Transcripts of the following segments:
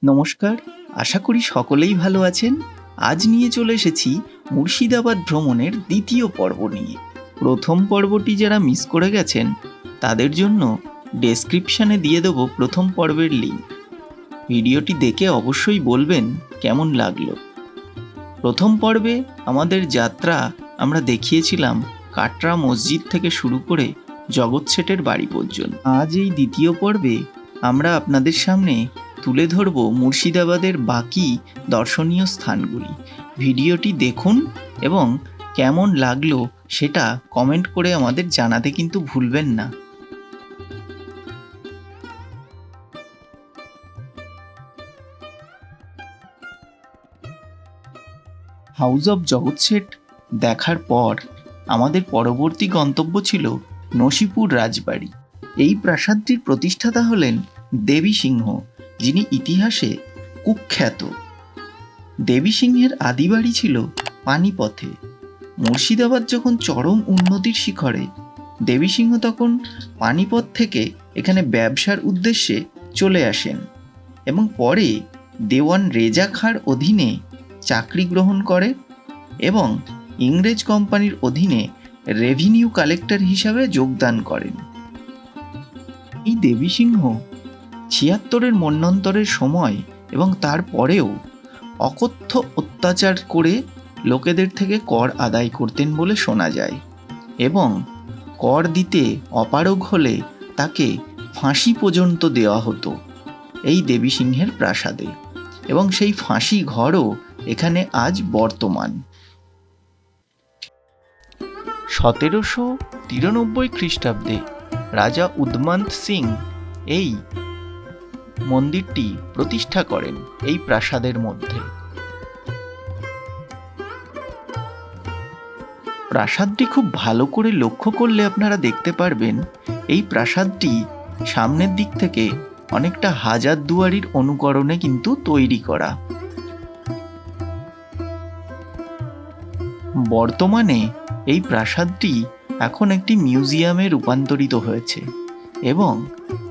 নমস্কার, আশা করি সকলেই ভালো আছেন। আজ নিয়ে চলে এসেছি মুর্শিদাবাদ ভ্রমণের দ্বিতীয় পর্ব নিয়ে। প্রথম পর্বটি যারা মিস করে গেছেন তাদের জন্য ডেসক্রিপশানে দিয়ে দেবো প্রথম পর্বের লিঙ্ক। ভিডিওটি দেখে অবশ্যই বলবেন কেমন লাগলো। প্রথম পর্বে আমাদের যাত্রা আমরা দেখিয়েছিলাম কাটরা মসজিদ থেকে শুরু করে জগৎ শেঠের বাড়ি পর্যন্ত। আজ এই দ্বিতীয় পর্বে আমরা আপনাদের সামনে তুলে ধরব মুর্শিদাবাদের বাকি দর্শনীয় স্থানগুলি। ভিডিওটি দেখুন এবং কেমন লাগলো সেটা কমেন্ট করে আমাদের জানাতে কিন্তু ভুলবেন না। হাউস অফ জগৎ শেঠ দেখার পর আমাদের পরবর্তী গন্তব্য ছিল নসিপুর রাজবাড়ি। এই প্রাসাদটির প্রতিষ্ঠাতা হলেন দেবী সিংহ, যিনি ইতিহাসে কুখ্যাত। দেবী সিংহের আদিবাড়ি ছিল পানিপথে। মুর্শিদাবাদ যখন চরম উন্নতির শিখরে, দেবী সিংহ তখন পানিপথ থেকে এখানে ব্যবসার উদ্দেশ্যে চলে আসেন এবং পরে দেওয়ান রেজা খাঁর অধীনে চাকরি গ্রহণ করে এবং ইংরেজ কোম্পানির অধীনে রেভিনিউ কালেক্টর হিসাবে যোগদান করেন। এই দেবী সিংহ ৭৬-এর মন্বন্তরের সময় এবং তারপরেও অকথ্য অত্যাচার করে লোকেদের থেকে কর আদায় করতেন বলে শোনা যায় এবং কর দিতে অপারগ হলে তাকে ফাঁসি পর্যন্ত দেওয়া হতো এই দেবী সিংহের প্রাসাদে, এবং সেই ফাঁসি ঘরও এখানে আজ বর্তমান। ১৭৯৩ খ্রিস্টাব্দে রাজা উদমন্ত সিং এই মন্দিরটি প্রতিষ্ঠা করেন এই প্রাসাদের মধ্যে। প্রাসাদটি খুব ভালো করে লক্ষ্য করলে আপনারা দেখতে পারবেন এই প্রাসাদটি সামনের দিক থেকে অনেকটা হাজারদুয়ারির অনুকরণে কিন্তু তৈরি করা। বর্তমানে এই প্রাসাদটি এখন একটি মিউজিয়ামে রূপান্তরিত হয়েছে এবং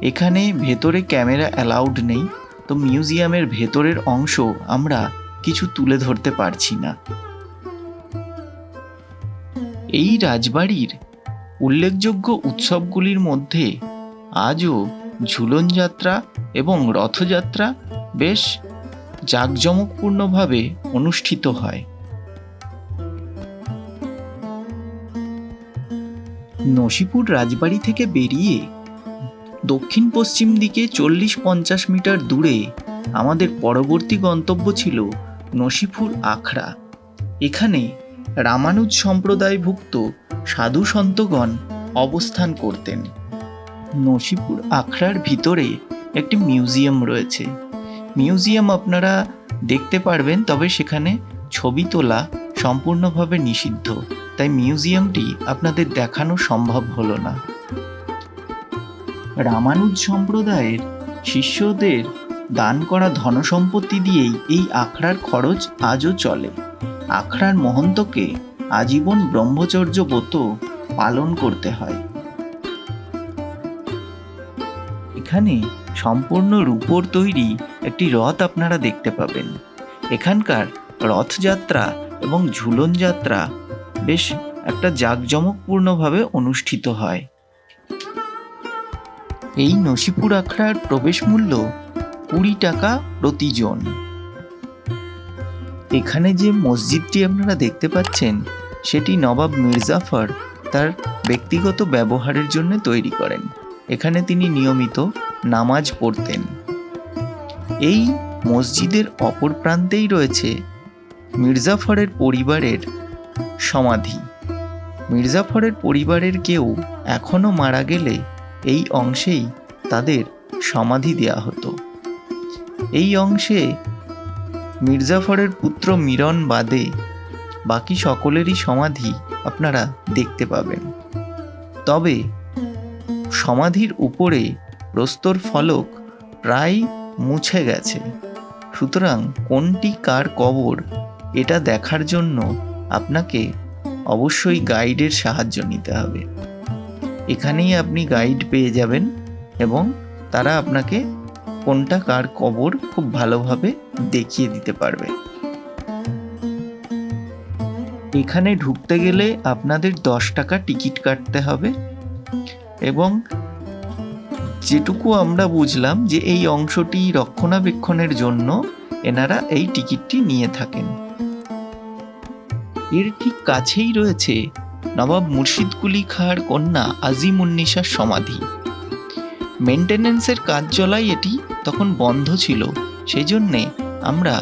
এখানে ভেতরে ক্যামেরা অ্যালাউড নেই, তো মিউজিয়ামের ভেতরের অংশ আমরা কিছু তুলে ধরতে পারছি না। এই রাজবাড়ির উল্লেখযোগ্য উৎসবগুলির মধ্যে আজও ঝুলন যাত্রা এবং রথযাত্রা বেশ জাঁকজমকপূর্ণভাবে অনুষ্ঠিত হয়। নসিপুর রাজবাড়ি থেকে বেরিয়ে দক্ষিণ পশ্চিম দিকে ৪০-৫০ মিটার দূরে আমাদের পরবর্তী গন্তব্য ছিল নসিপুর আখড়া। এখানে রামানুজ সম্প্রদায়ভুক্ত সাধু সন্তগণ অবস্থান করতেন। নসিপুর আখড়ার ভিতরে একটি মিউজিয়াম রয়েছে। মিউজিয়াম আপনারা দেখতে পারবেন, তবে সেখানে ছবি তোলা সম্পূর্ণভাবে নিষিদ্ধ, তাই মিউজিয়ামটি আপনাদের দেখানো সম্ভব হলো না। রামানুজ সম্প্রদায়ের শিষ্যদের দান করা ধনসম্পত্তি দিয়েই এই আখড়ার খরচ আজও চলে। আখড়ার মহন্তকে আজীবন ব্রহ্মচর্য ব্রত পালন করতে হয়। এখানে সম্পূর্ণ রূপোর তৈরি একটি রথ আপনারা দেখতে পাবেন। এখানকার রথযাত্রা এবং ঝুলন যাত্রা বেশ একটা জাঁকজমকপূর্ণভাবে অনুষ্ঠিত হয়। এই নসিপুর আখড়ার প্রবেশ মূল্য ২০ টাকা প্রতিজন। এখানে যে মসজিদটি আপনারা দেখতে পাচ্ছেন সেটি নবাব মির্জাফর তার ব্যক্তিগত ব্যবহারের জন্য তৈরি করেন। এখানে তিনি নিয়মিত নামাজ পড়তেন। এই মসজিদের অপর প্রান্তেই রয়েছে মির্জাফরের পরিবারের সমাধি। মির্জাফরের পরিবারের কেউ এখনও মারা গেলে এই অংশেই তাদের সমাধি দেয়া হতো। এই অংশে মির্জাফরের পুত্র মিরন বাদে বাকি সকলেরই সমাধি আপনারা দেখতে পাবেন। তবে সমাধির উপরে প্রস্তর ফলক প্রায় মুছে গেছে, সুতরাং কোনটি কার কবর এটা দেখার জন্য আপনাকে অবশ্যই গাইডের সাহায্য নিতে হবে। এখানেই আপনি গাইড পেয়ে যাবেন এবং তারা আপনাকে কোনটা কার কবর খুব ভালোভাবে দেখিয়ে দিতে পারবে। এখানে ঢুকতে গেলে আপনাদের 10 টাকা টিকিট কাটতে হবে এবং যেটুকু আমরা বুঝলাম যে এই অংশটি রক্ষণাবেক্ষণের জন্য এনারা এই টিকিটটি নিয়ে থাকেন। এর ঠিক কাছেই রয়েছে নবাব মুর্শিদ কুলি খাঁর কন্যা আজিমুন্নিসার সমাধি। মেনটেনেন্সের কাজ চলায় এটি তখন বন্ধ ছিল, সেই জন্যে আমরা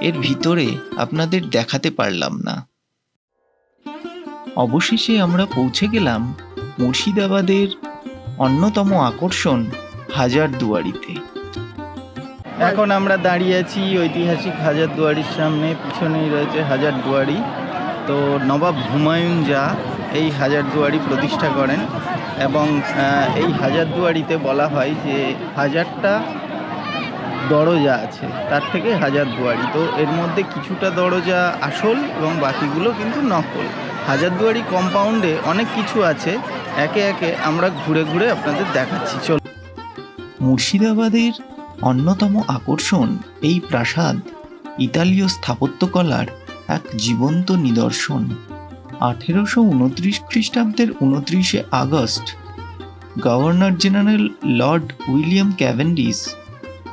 এর ভিতরে আপনাদের দেখাতে পারলাম না। অবশেষে আমরা পৌঁছে গেলাম মুর্শিদাবাদের অন্যতম আকর্ষণ হাজারদুয়ারিতে। এখন আমরা দাঁড়িয়ে আছি ঐতিহাসিক হাজারদুয়ারির সামনে, পিছনেই রয়েছে হাজারদুয়ারি। তো নবাব হুমায়ুন জাহ এই হাজারদুয়ারি প্রতিষ্ঠা করেন এবং এই হাজারদুয়ারিতে বলা হয় যে 1000টা দরজা আছে, তার থেকে হাজারদুয়ারি। তো এর মধ্যে কিছুটা দরজা আসল এবং বাকিগুলো কিন্তু নকল। হাজারদুয়ারি কম্পাউন্ডে অনেক কিছু আছে, একে একে আমরা ঘুরে ঘুরে আপনাদের দেখাচ্ছি। চল। মুর্শিদাবাদের অন্যতম আকর্ষণ এই প্রাসাদ ইতালীয় স্থাপত্যকলার এক জীবন্ত নিদর্শন। 1829 খ্রিস্টাব্দের 29শে August governor general lord William Cavendish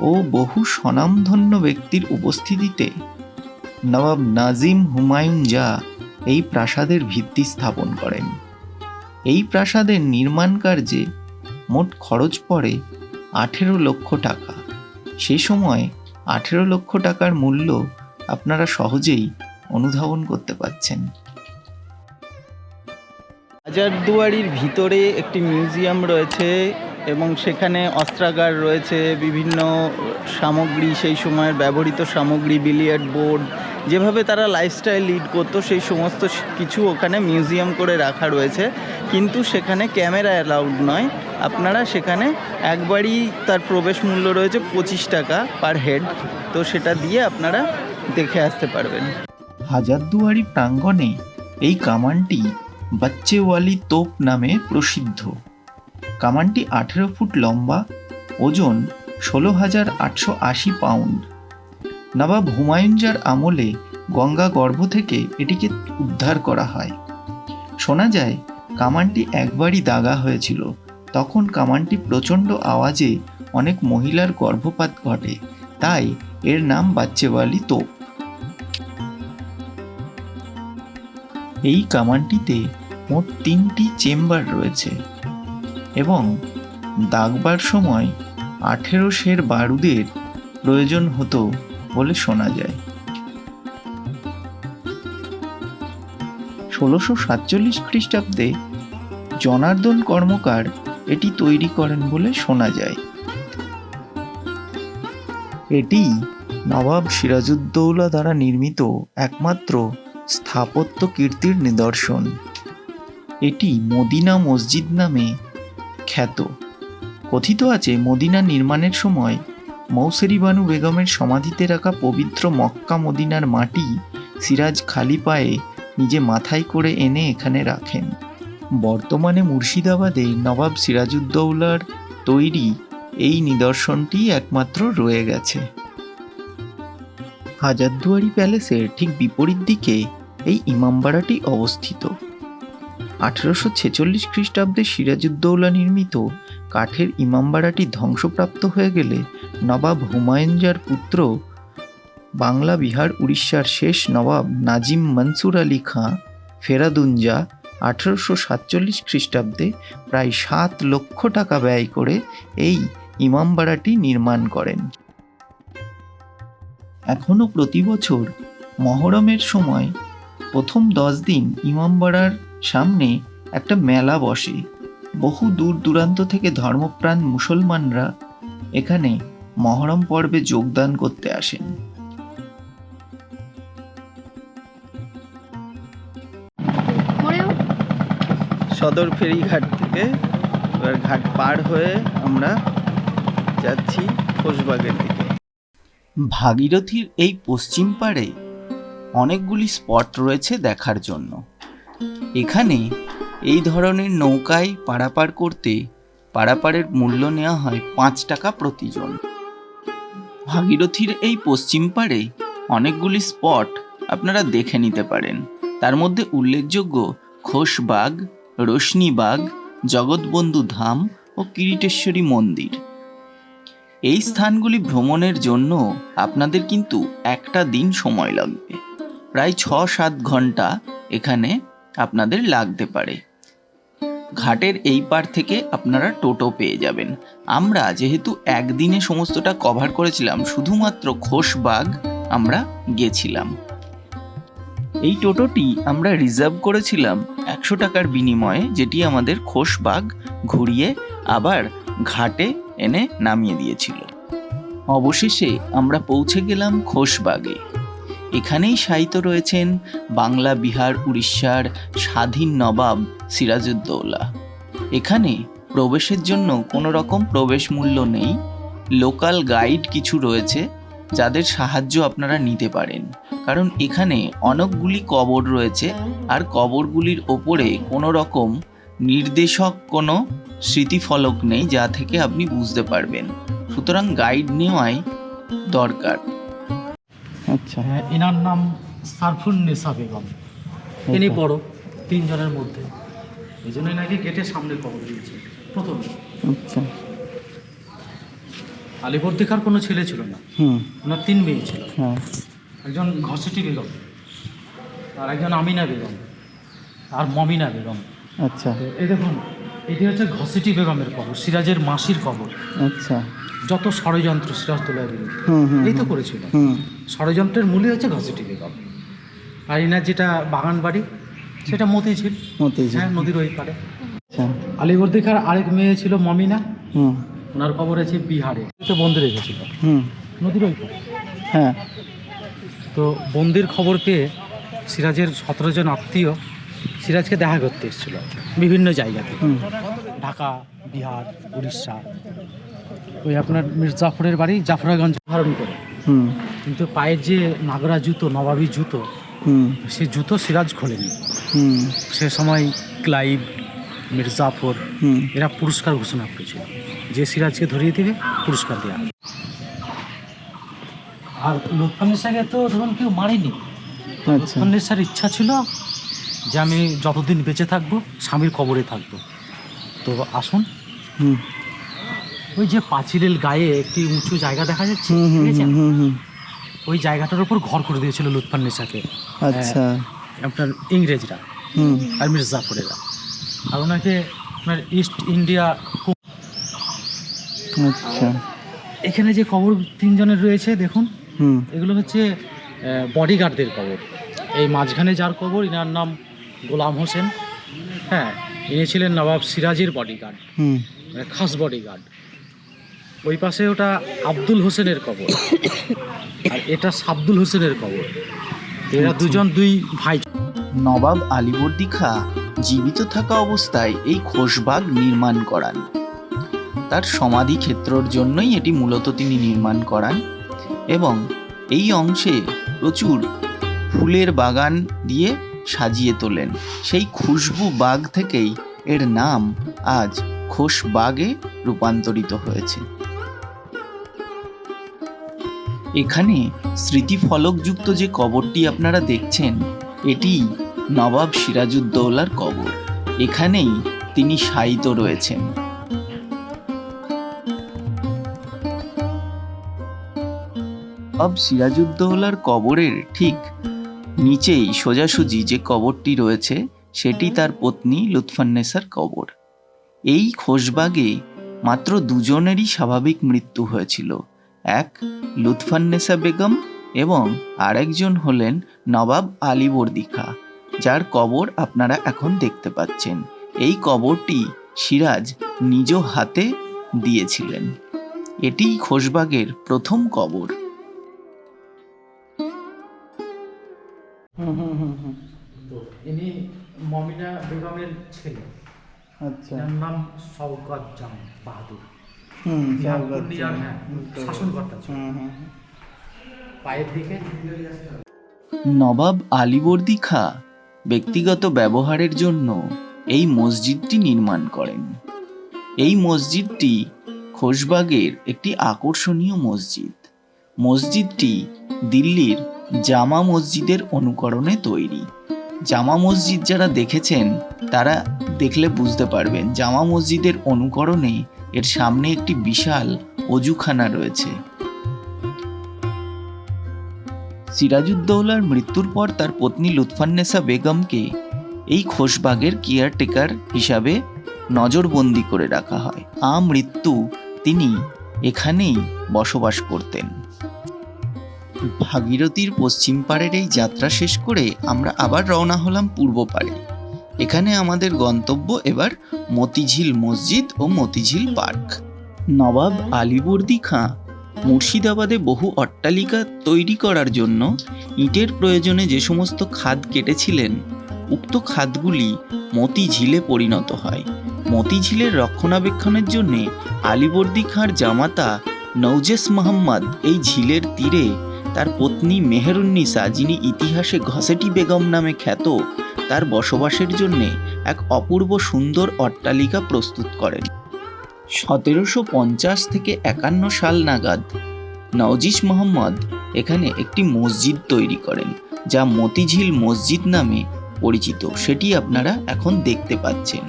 ও বহু স্বনামধন্য ব্যক্তির উপস্থিতিতে নবাব নাজিম হুমায়ুন জাহ এই প্রাসাদের ভিত্তি স্থাপন করেন। এই প্রাসাদের নির্মাণ কার্যে মোট খরচ পড়ে 18 লক্ষ টাকা। সে সময় 18 লক্ষ টাকার মূল্য আপনারা সহজেই অনুধাবন করতে পারছেন। হাজারদুয়ারির ভিতরে একটি মিউজিয়াম রয়েছে এবং সেখানে অস্ত্রাগার রয়েছে, বিভিন্ন সামগ্রী, সেই সময়ের ব্যবহৃত সামগ্রী, বিলিয়ার্ড বোর্ড, যেভাবে তারা লাইফস্টাইল লিড করতো সেই সমস্ত কিছু ওখানে মিউজিয়াম করে রাখা রয়েছে। কিন্তু সেখানে ক্যামেরা অ্যালাউড নয়। আপনারা সেখানে একবারই তার প্রবেশ মূল্য রয়েছে 25 টাকা পার হেড, তো সেটা দিয়ে আপনারা দেখে আসতে পারবেন। হাজারদুয়ারি প্রাঙ্গণে এই কামানটি বাচ্চেওয়ালি তোপ নামে প্রসিদ্ধ। কামানটি 18 ফুট লম্বা, ওজন 16,880 পাউন্ড। নবাব হুমায়ুন জাহর আমলে গঙ্গা গর্ভ থেকে এটিকে উদ্ধার করা হয়। শোনা যায় কামানটি একবারই দাগা হয়েছিল, তখন কামানটি প্রচণ্ড আওয়াজে অনেক মহিলার গর্ভপাত ঘটে, তাই এর নাম বাচ্চেওয়ালি তোপ। এই কামানটিতে মোট 3টি চেম্বার রয়েছে এবং দাগবার সময় 18 সের বারুদের প্রয়োজন হতো বলে শোনা যায়। 1647 খ্রিস্টাব্দে জনার্দন কর্মকার এটি তৈরি করেন বলে শোনা যায়। এটি নবাব সিরাজউদ্দৌলা দ্বারা নির্মিত একমাত্র স্থাপত্য কীর্তির নিদর্শন। এটি মদিনা মসজিদ নামে খ্যাত। কথিত আছে মদিনা নির্মাণের সময় মৌসেরি বানু বেগমের সমাধিতে রাখা পবিত্র মক্কা মদিনার মাটি সিরাজ খালি পায়ে নিজে মাথায় করে এনে এখানে রাখেন। বর্তমানে মুর্শিদাবাদে নবাব সিরাজউদ্দৌলার তৈরি এই নিদর্শনটি একমাত্র রয়ে গেছে। হাজারদুয়ারি প্যালেসের ঠিক বিপরীত দিকে এই ইমামবাড়াটি অবস্থিত। 1846 খ্রিস্টাব্দে সিরাজউদ্দৌলা নির্মিত কাঠের ইমামবাড়াটি ধ্বংসপ্রাপ্ত হয়ে গেলে নবাব হুমায়ুন জাহর পুত্র বাংলা, বিহার, উড়িষ্যার শেষ নবাব নাজিম মনসুর আলী খাঁ ফেরাদুন জাহ 1847 খ্রিস্টাব্দে প্রায় 7 লক্ষ টাকা ব্যয় করে এই ইমামবাড়াটি নির্মাণ করেন। এখনও প্রতি বছর মহরমের সময় প্রথম 10 দিন ইমামবাড়ার সামনে একটা মেলা বসে। বহু দূর দূরান্ত থেকে ধর্মপ্রাণ মুসলমানরা এখানে মহরম পর্বে যোগদান করতে আসেন। সদর ফেরিঘাট থেকে এবার ঘাট পার হয়ে আমরা যাচ্ছি খোশবাগের দিকে। ভাগীরথীর এই পশ্চিম পাড়ে অনেকগুলি স্পট রয়েছে দেখার জন্য। এখানে এই ধরনের নৌকায় পারাপার করতে পারাপারের মূল্য নেওয়া হয় 5 টাকা প্রতিজন। ভাগীরথীর এই পশ্চিম পাড়ে অনেকগুলি স্পট আপনারা দেখে নিতে পারেন। তার মধ্যে উল্লেখযোগ্য খোশবাগ, রোশনীবাগ, জগৎবন্ধু ধাম ও কিরিটেশ্বরী মন্দির। এই স্থানগুলি ভ্রমণের জন্য আপনাদের কিন্তু একটা দিন সময় লাগবে, প্রায় 6-7 ঘন্টা এখানে আপনাদের লাগতে পারে। ঘাটের এই পার থেকে আপনারা টোটো পেয়ে যাবেন। আমরা যেহেতু একদিনে সমস্তটা কভার করেছিলাম, শুধুমাত্র খোশবাগ আমরা গেছিলাম। এই টোটোটি আমরা রিজার্ভ করেছিলাম 100 টাকার বিনিময়ে, যেটি আমাদের খোশবাগ ঘুরিয়ে আবার ঘাটে এনে নামিয়ে দিয়েছিল। অবশেষে আমরা পৌঁছে গেলাম খোশবাগে। এখানেই শায়িত রয়েছেন বাংলা, বিহার, উড়িষ্যার স্বাধীন নবাব সিরাজউদ্দৌলা। এখানে প্রবেশের জন্য কোনো রকম প্রবেশ মূল্য নেই। লোকাল গাইড কিছু রয়েছে যাদের সাহায্য আপনারা নিতে পারেন, কারণ এখানে অনেকগুলি কবর রয়েছে আর কবরগুলির ওপরে কোনো রকম নির্দেশক কোনো স্মৃতিফলক নেই যা থেকে আপনি বুঝতে পারবেন, সুতরাং গাইড নেওয়াই দরকার। আচ্ছা, এনার নাম সারফুন্নেসা বেগম। ইনি বড় 3 জনের মধ্যে, এই জন্যই নাকি গেটের সামনে কবর দিয়েছে প্রথমে। আচ্ছা, আলিবর্দিখার কোনো ছেলে ছিল না, ওনার 3 মেয়ে ছিল। হ্যাঁ, একজন ঘসেটি বেগম, আর একজন আমিনা বেগম, আর মমিনা বেগম। আচ্ছা, তো এই দেখুন, এটি হচ্ছে ঘসেটি বেগমের কবর, সিরাজের মাসির কবর। আচ্ছা, যত ষড়যন্ত্র সিরাজদৌল্লার বিরুদ্ধে এই তো করেছিল, ষড়যন্ত্রের মূলে হচ্ছে ঘসেটি বেগম। আর ইনার যেটা বাগান বাড়ি সেটা মতিঝিল, হ্যাঁ, নদীর ওই পারে। আচ্ছা, আলিবর্দিখার আরেক মেয়ে ছিল মমিনা, ওনার কবর আছে বিহারে, তো বন্দি রেখেছিল নদীর ওই পারে। হ্যাঁ, তো বন্দির খবর পেয়ে সিরাজের 17 জন আত্মীয় সিরাজকে দেখা করতে এসেছিল বিভিন্ন জায়গাতে, ঢাকা, বিহার, উড়িষ্যা। ওই আপনার মির্জাফরের বাড়ি জাফরাগঞ্জ ধারণ করে, কিন্তু পায়ের যে নাগরা জুতো, নবাবী জুতো, সে জুতো সিরাজ খোলেনি। সে সময় ক্লাইভ, মির্জাফর এরা পুরস্কার ঘোষণা করেছিল যে সিরাজকে ধরিয়ে দেবে, পুরস্কার দেওয়া হবে। আর লুৎফুন্নেসাকে তো ধরুন কেউ মারেনি। লুৎফুন্নেসার ইচ্ছা ছিল যে আমি যতদিন বেঁচে থাকবো স্বামীর কবরে থাকবো। তো আসুন, ওই যে পাঁচিলের গায়ে একটি উঁচু জায়গা দেখা যাচ্ছে, ওই জায়গাটার উপর ঘর করে দিয়েছিল লুৎফুন্নেসাকে। আচ্ছা, আপনার ইংরেজরা আর মির্জাফরেরা, আর ওনাকে আপনার ইস্ট ইন্ডিয়া। আচ্ছা, এখানে যে কবর 3 জনের রয়েছে দেখুন, এগুলো হচ্ছে বডিগার্ডদের কবর। এই মাঝখানে যার কবর, ইনার নাম গোলাম হোসেন। হ্যাঁ, ইনি ছিলেন নবাব সিরাজের বডিগার্ড, মানে খাস বডিগার্ড। ওই পাশে ওটা আব্দুল হোসেনের কবর, আর এটা সাবদুল হোসেনের কবর। এরা দুজন 2 ভাই। নবাব আলীবর্দী খাঁ জীবিত থাকা অবস্থায় এই খোশবাগ নির্মাণ করান। তার সমাধি ক্ষেত্রর জন্যই এটি মূলত তিনি নির্মাণ করান, এবং এই অংশে প্রচুর ফুলের বাগান দিয়ে সাজিয়ে তোলেন। সেই খুশবু বাগ থেকেই এর নাম আজ খোশবাগে রূপান্তরিত হয়েছে। এখানে স্মৃতিফলকযুক্ত যে কবরটি আপনারা দেখছেন, এটি নবাব সিরাজউদ্দৌলার কবর। এখানেই তিনি শায়িত রয়েছেন। নবাব সিরাজউদ্দৌলার কবরের ঠিক নিচেই সোজাসুজি যে কবরটি রয়েছে, সেটি তার পত্নী লুৎফুন্নেসার কবর। এই খোশবাগে মাত্র 2 জনেরই স্বাভাবিক মৃত্যু হয়েছিল, এক লুৎফুন্নেসা বেগম এবং আরেকজন হলেন নবাব আলীবর্দী খাঁ, যার কবর আপনারা এখন দেখতে পাচ্ছেন। এই কবরটি সিরাজ নিজ হাতে দিয়েছিলেন। এটি খোশবাগের প্রথম কবর। তো ইনি মমিনা বেগমের ছেলে। আচ্ছা, এর নাম শওকত জাম বাহাদুর। শওকত জাম, শাসনকর্তা ছিল। পায়ের দিকে নবাব আলীবর্দী খাঁ ব্যক্তিগত ব্যবহারের জন্য এই মসজিদটি নির্মাণ করেন। এই মসজিদটি খোশবাগের একটি আকর্ষণীয় মসজিদ। মসজিদটি দিল্লির জামা মসজিদের অনুকরণে তৈরি। জামা মসজিদ যারা দেখেছেন তারা দেখলে বুঝতে পারবেন, জামা মসজিদের অনুকরণে এর সামনে একটি বিশাল অজুখানা রয়েছে। সিরাজউদ্দৌলার মৃত্যুর পর তার পত্নী লুৎফান্নেসা বেগমকে এই খোশবাগের কেয়ারটেকার হিসাবে নজরবন্দি করে রাখা হয়। আমৃত্যু তিনি এখানেই বসবাস করতেন। ভাগীরথীর পশ্চিম পাড়ের এই যাত্রা শেষ করে আমরা আবার রওনা হলাম পূর্ব পাড়ে। এখানে আমাদের গন্তব্য এবার মতিঝিল মসজিদ ও মতিঝিল পার্ক। নবাব আলীবর্দী খাঁ মুর্শিদাবাদে বহু অট্টালিকা তৈরি করার জন্য ইটের প্রয়োজনে যে সমস্ত খাদ কেটেছিলেন, উক্ত খাদগুলি মতিঝিলে পরিণত হয়। মতিঝিলের রক্ষণাবেক্ষণের জন্যে আলীবর্দী খাঁর জামাতা নওজেস মোহাম্মদ এই ঝিলের তীরে তার পত্নী মেহেরুন্নিসা, যিনি ইতিহাসে ঘসেটি বেগম নামে খ্যাত, তার বসবাসের জন্যে এক অপূর্ব সুন্দর অট্টালিকা প্রস্তুত করেন। 1750 থেকে 51 সাল নাগাদ নওজিস মোহাম্মদ এখানে একটি মসজিদ তৈরি করেন, যা মতিঝিল মসজিদ নামে পরিচিত। সেটি আপনারা এখন দেখতে পাচ্ছেন।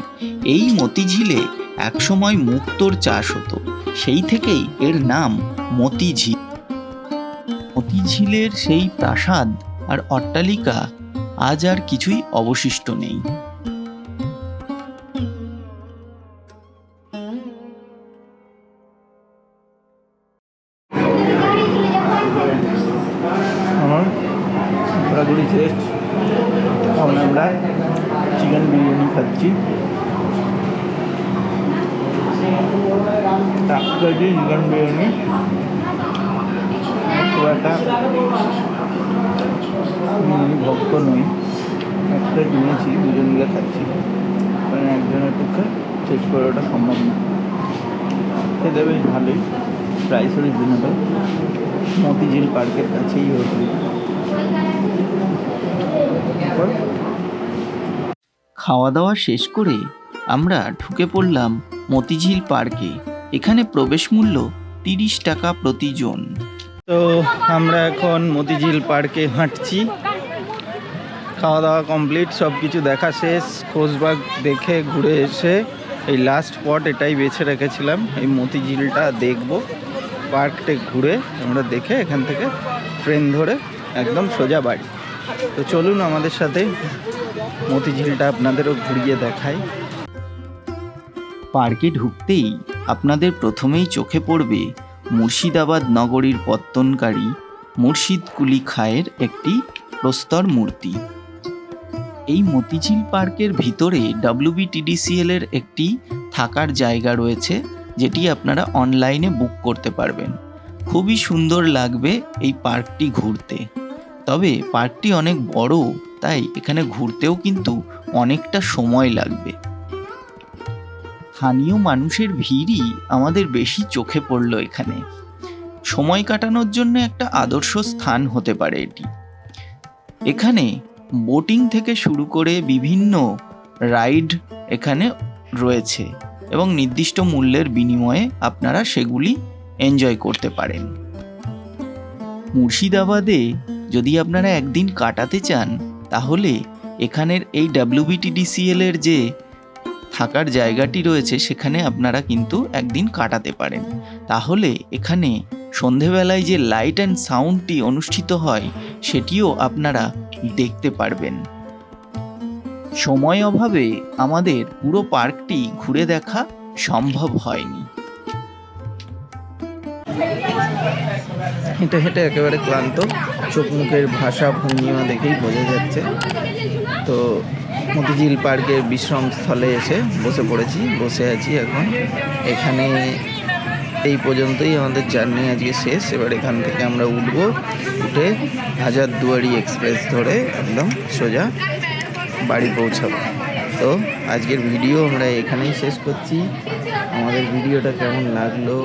এই মতিঝিলে একসময় মুক্তোর চাষ হতো, সেই থেকেই এর নাম মতিঝিল। মতিঝিলের সেই প্রাসাদ আর অট্টালিকা আজ আর কিছুই অবশিষ্ট নেই। আমার ঘোরাঘুরি শেষ, এখন আমরা চিকেন বিরিয়ানি খাচ্ছি। 1 কেজি চিকেন বিরিয়ানি, খুব একটা ভক্ত নই, একটা কিনেছি, দুজন মিলে খাচ্ছি, কারণ একজনের পক্ষে শেষ করে ওটা সম্ভব না। খেতে বেশ ভালোই, প্রাইসও রিজনেবল। মতিঝিল পার্কের কাছেই হোটেল। খাওয়া দাওয়া শেষ করে আমরা ঢুকে পড়লাম মতিঝিল পার্কে। এখানে প্রবেশ মূল্য 30 টাকা প্রতিজন। তো আমরা এখন মতিঝিল পার্কে হাঁটছি। খাওয়া দাওয়া কমপ্লিট, সব কিছু দেখা শেষ। খোশবাগ দেখে ঘুরে এসে এই লাস্ট স্পট এটাই বেছে রেখেছিলাম, এই মতিঝিলটা দেখব। পার্কটা ঘুরে আমরা দেখে এখান থেকে ট্রেন ধরে একদম সোজা বাড়ি। তো চলুন আমাদের সাথে মতিঝিলটা আপনাদেরও ঘুরিয়ে দেখাই। পার্কে ঢুকতেই আপনাদের প্রথমেই চোখে পড়বে মুর্শিদাবাদ নগরীর পত্তনকারী মুর্শিদ কুলি খাঁয়ের একটি প্রস্তর মূর্তি। এই মতিঝিল পার্কের ভিতরে WBTDCL এর একটি থাকার জায়গা রয়েছে, যেটি আপনারা অনলাইনে বুক করতে পারবেন। খুবই সুন্দর লাগবে এই পার্কটি ঘুরতে। তবে পার্কটি অনেক বড়, তাই এখানে ঘুরতেও কিন্তু অনেকটা সময় লাগবে। স্থানীয় মানুষের ভিড়ই আমাদের বেশি চোখে পড়ল এখানে। সময় কাটানোর জন্য একটা আদর্শ স্থান হতে পারে এটি। এখানে বোটিং থেকে শুরু করে বিভিন্ন রাইড এখানে রয়েছে এবং নির্দিষ্ট মূল্যের বিনিময়ে আপনারা সেগুলি এনজয় করতে পারেন। মুর্শিদাবাদে যদি আপনারা একদিন কাটাতে চান, তাহলে এখানের এই WBTDCL এর যে থাকার জায়গাটি রয়েছে সেখানে আপনারা কিন্তু একদিন কাটাতে পারেন। তাহলে এখানে সন্ধেবেলায় যে লাইট অ্যান্ড সাউন্ডটি অনুষ্ঠিত হয় সেটিও আপনারা দেখতে পারবেন। সময় অভাবে আমাদের পুরো পার্কটি ঘুরে দেখা সম্ভব হয়নি। হেঁটে হেঁটে একেবারে ক্লান্ত, চোখ মুখের ভাষা ভঙ্গিমা দেখেই বোঝা যাচ্ছে। তো মতিঝিল পার্কের বিশ্রামস্থলে এসে বসে আছি এখন। এখানে এই পর্যন্তই আমাদের জার্নি আজকে শেষ। এবার এখান থেকে আমরা উঠে হাজারদুয়ারি এক্সপ্রেস ধরে একদম সোজা বাড়ি পৌঁছাবো। তো আজকের ভিডিও আমরা এখানেই শেষ করছি। আমাদের ভিডিওটা কেমন লাগলো,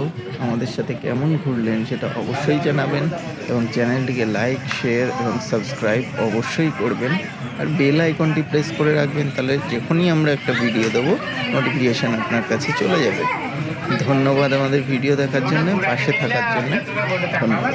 আমাদের সাথে কেমন ঘুরলেন সেটা অবশ্যই জানাবেন এবং চ্যানেলটিকে লাইক, শেয়ার এবং সাবস্ক্রাইব অবশ্যই করবেন। আর বেল আইকনটি প্রেস করে রাখবেন, তাহলে যখনই আমরা একটা ভিডিও দেবো নোটিফিকেশান আপনার কাছে চলে যাবে। ধন্যবাদ আমাদের ভিডিও দেখার জন্য, পাশে থাকার জন্য ধন্যবাদ।